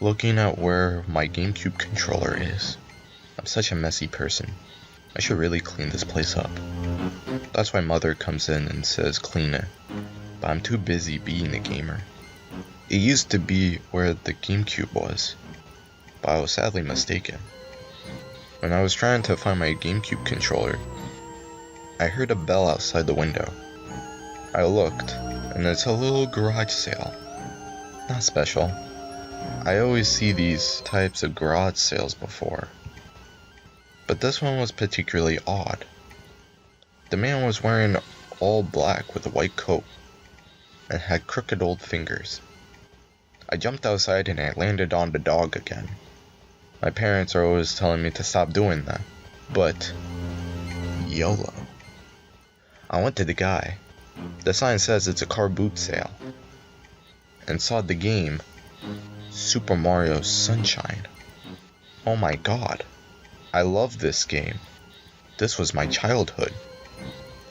looking at where my GameCube controller is. I'm such a messy person. I should really clean this place up. That's why Mother comes in and says clean it, but I'm too busy being a gamer. It used to be where the GameCube was, but I was sadly mistaken. When I was trying to find my GameCube controller, I heard a bell outside the window. I looked, and it's a little garage sale. Not special. I always see these types of garage sales before, but this one was particularly odd. The man was wearing all black with a white coat and had crooked old fingers. I jumped outside and I landed on the dog again. My parents are always telling me to stop doing that, but YOLO. I went to the guy. The sign says it's a car boot sale, and saw the game Super Mario Sunshine. Oh my god, I love this game. This was my childhood.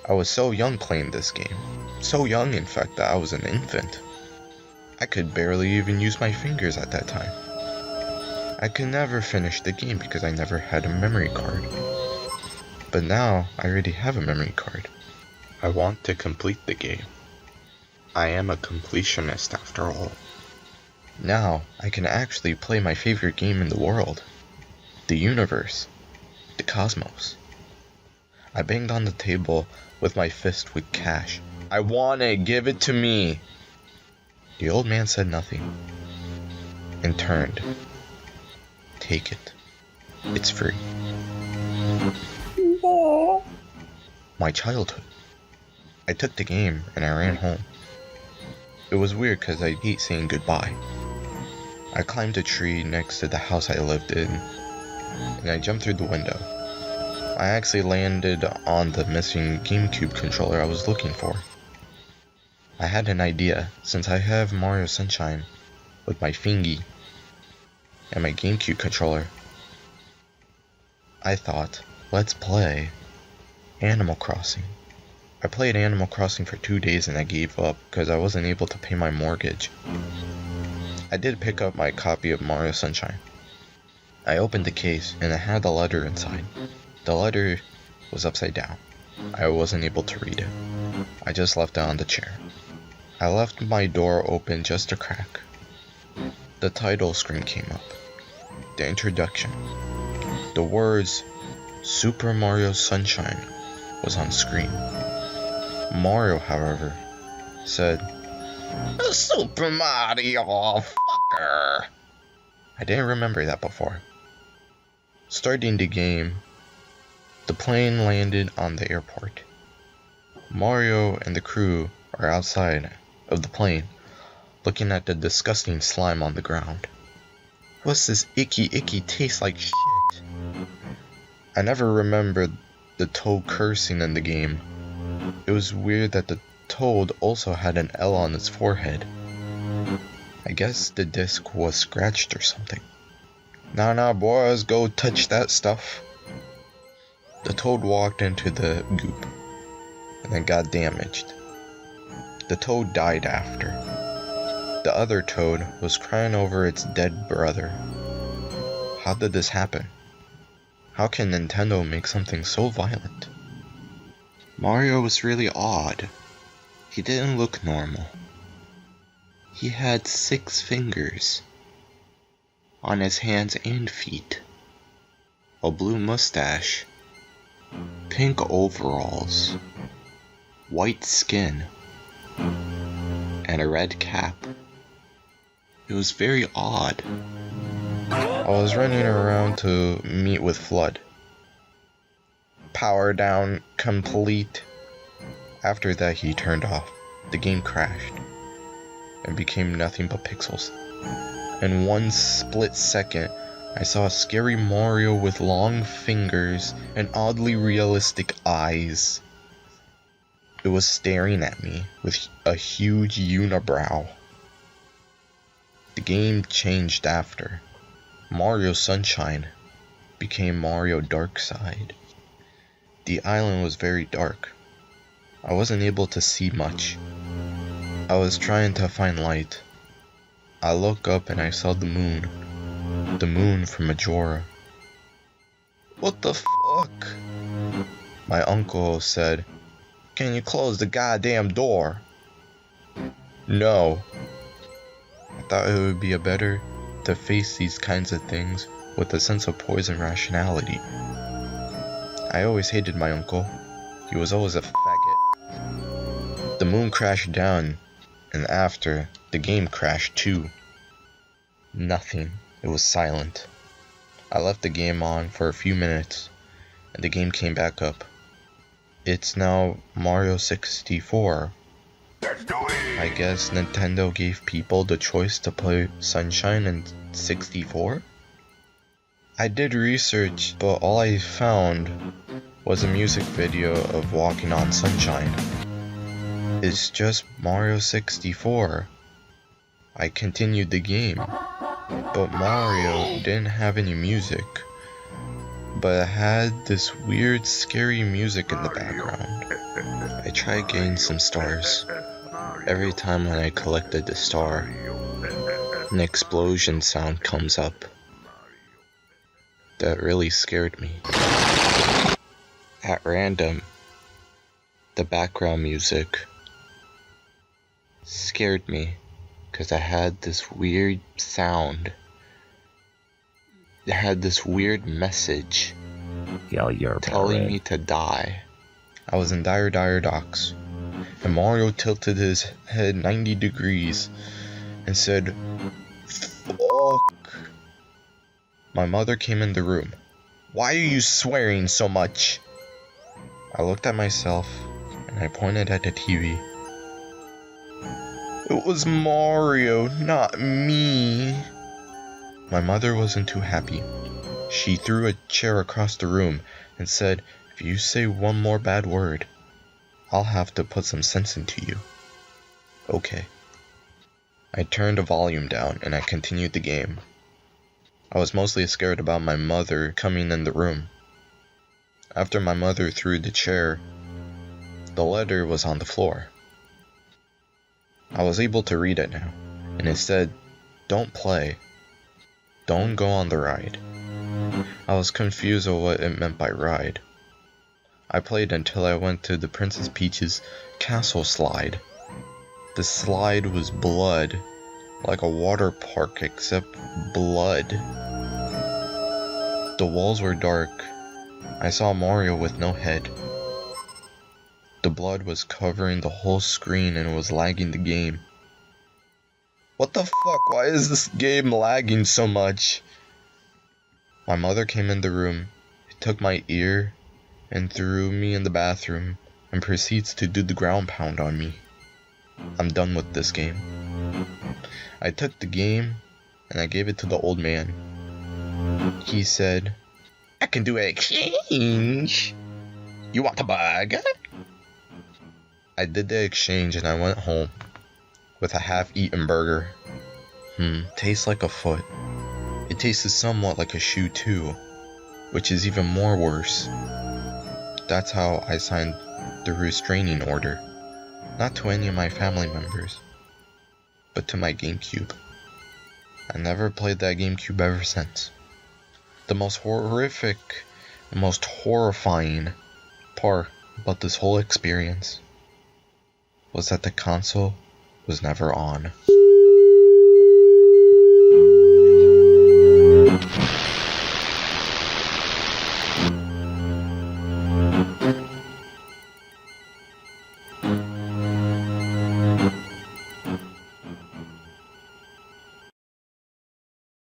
I was so young playing this game. So young, in fact, that I was an infant. I could barely even use my fingers at that time. I could never finish the game because I never had a memory card. But now, I already have a memory card. I want to complete the game. I am a completionist after all. Now, I can actually play my favorite game in the world. The universe. The cosmos. I banged on the table with my fist with cash. I want it, give it to me! The old man said nothing, and turned. Take it. It's free. My childhood. I took the game and I ran home. It was weird because I hate saying goodbye. I climbed a tree next to the house I lived in, and I jumped through the window. I actually landed on the missing GameCube controller I was looking for. I had an idea, since I have Mario Sunshine with my fingy and my GameCube controller. I thought, let's play Animal Crossing. I played Animal Crossing for 2 days and I gave up because I wasn't able to pay my mortgage. I did pick up my copy of Mario Sunshine. I opened the case and it had a letter inside. The letter was upside down. I wasn't able to read it. I just left it on the chair. I left my door open just a crack. The title screen came up. The introduction. The words Super Mario Sunshine was on screen. Mario, however, said, Super Mario, fucker. I didn't remember that before. Starting the game, the plane landed on the airport. Mario and the crew are outside of the plane, looking at the disgusting slime on the ground. What's this icky taste like shit? I never remembered the Toad cursing in the game. It was weird that the Toad also had an L on its forehead. I guess the disc was scratched or something. Nah, boys, go touch that stuff. The Toad walked into the goop, and then got damaged. The Toad died after. The other Toad was crying over its dead brother. How did this happen? How can Nintendo make something so violent? Mario was really odd. He didn't look normal. He had 6 fingers on his hands and feet, a blue mustache, pink overalls, white skin, and a red cap. It was very odd. I was running around to meet with Flood. Power down, complete. After that he turned off. The game crashed and became nothing but pixels. In one split second, I saw a scary Mario with long fingers and oddly realistic eyes. It was staring at me with a huge unibrow. The game changed after. Mario Sunshine became Mario Darkside. The island was very dark. I wasn't able to see much. I was trying to find light, I look up and I saw the moon. The moon from Majora. What the fuck? My uncle said, "Can you close the goddamn door?" No. I thought it would be better to face these kinds of things with a sense of poise and rationality. I always hated my uncle. He was always a faggot. The moon crashed down, and after, the game crashed too. Nothing. It was silent. I left the game on for a few minutes, and the game came back up. It's now Mario 64. I guess Nintendo gave people the choice to play Sunshine and 64? I did research, but all I found was a music video of Walking on Sunshine. It's just Mario 64. I continued the game, but Mario didn't have any music, but it had this weird scary music in the background. I tried getting some stars. Every time when I collected the star, an explosion sound comes up. That really scared me. At random, the background music scared me because I had this weird sound. It had this weird message telling me to die. I was in dire docks, and Mario tilted his head 90 degrees and said, "Fuck." My mother came in the room. "Why are you swearing so much?" I looked at myself and I pointed at the TV. It was Mario, not me. My mother wasn't too happy. She threw a chair across the room and said, "If you say one more bad word, I'll have to put some sense into you." Okay. I turned the volume down and I continued the game. I was mostly scared about my mother coming in the room. After my mother threw the chair, the letter was on the floor. I was able to read it now, and it said, "Don't play. Don't go on the ride." I was confused of what it meant by ride. I played until I went to the Princess Peach's castle slide. The slide was blood, like a water park except blood. The walls were dark. I saw Mario with no head. The blood was covering the whole screen and it was lagging the game. What the fuck? Why is this game lagging so much? My mother came in the room, took my ear, and threw me in the bathroom, and proceeds to do the ground pound on me. I'm done with this game. I took the game, and I gave it to the old man. He said, "I can do an exchange. You want a burger?" I did the exchange and I went home with a half-eaten burger. Tastes like a foot. It tasted somewhat like a shoe too, which is even more worse. That's how I signed the restraining order. Not to any of my family members, but to my GameCube. I never played that GameCube ever since. The most horrific, the most horrifying part about this whole experience was that the console was never on.